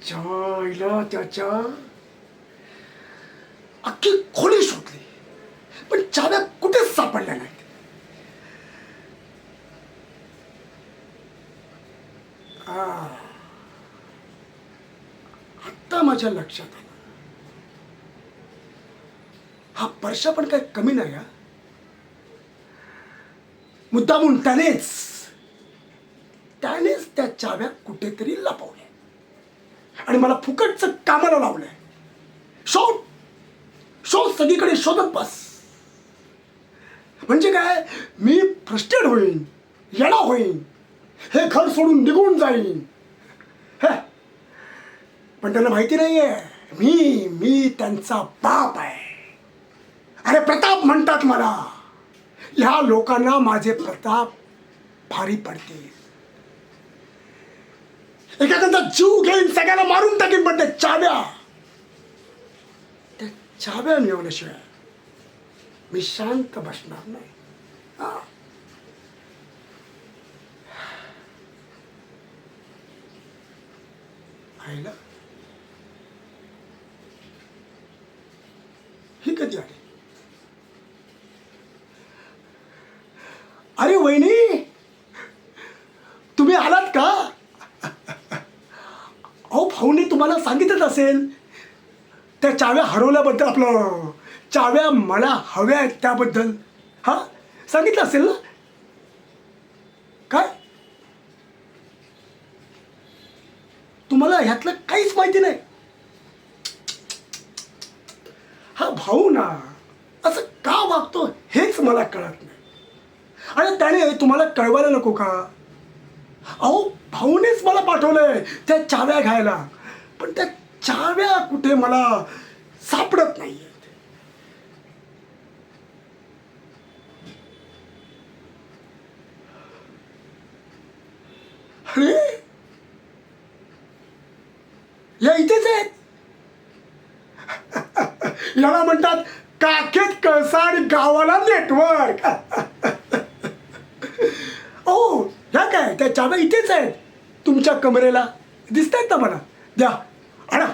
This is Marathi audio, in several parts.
चायला त्याच्या अख्खी खोली शोधली पण चाव्या कुठेच सापडल्या नाहीत. आत्ता माझ्या लक्षात आलं, हा परशा पण काही कमी नाही. हा मुद्दामून त्यानेच त्या चाव्या कुठेतरी लपवल्या आणि मला फुकटचं कामाला लावलंय. शोध शोध सगळीकडे शोधत बस. म्हणजे काय, मी फ्रस्ट्रेट होईन, येडा होईन, हे घर सोडून निघून जाईन. पण त्यांना माहिती नाहीये मी त्यांचा बाप आहे. अरे प्रताप म्हणतात मला. ह्या लोकांना माझे प्रताप भारी पडते. एखादा जीव घेईन, सगळ्याला मारून टाकीन, पण त्या चाव्या मिळवल्याशिवाय मी शांत बसणार नाही. आईला ही कधी आली? अरे वहिनी, तुम्ही आलात का? अहो भाऊने तुम्हाला सांगितलं असेल त्या चाव्या हरवल्याबद्दल, आपलं चाव्या मला हव्या आहेत त्याबद्दल. हा सांगितलं असेल ना? काय तुम्हाला ह्यातलं काहीच माहिती नाही? हा भाऊ ना असं का वागतो हेच मला कळत नाही. आणि त्याने तुम्हाला कळवायला नको का? अहो भाऊनेच मला पाठवलंय त्या चाव्या घ्यायला, पण त्या चाव्या कुठे मला सापडत नाहीयेत. अरे या इथेच आहेत. याला म्हणतात काखेत कळसा आणि गावाला नेटवर्क. ओ ह्या काय, त्या चाव्या इथेच आहेत तुमच्या कमरेला दिसत आहेत ना मला. द्या, आणा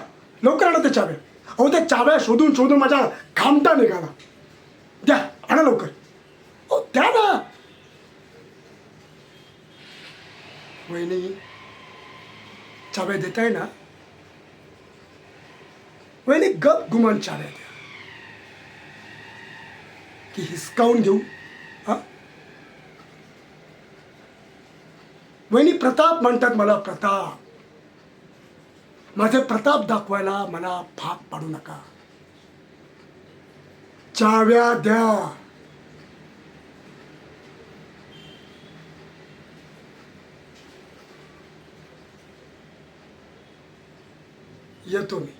लवकर, आणा त्या चाव्या. अहो त्या चाव्या शोधून शोधून माझ्या घामटा निघाला. द्या, आणा लवकर. ओ द्या ना. वहिनी चाव्या देताय ना? वहिनी गप गुमान चाव्या द्या की हिसकावून घेऊ. हा वहिनी, प्रताप म्हणतात मला, प्रताप. माझे प्रताप दाखवायला मला भाग पाडू नका. चाव्या द्या. येतो मी.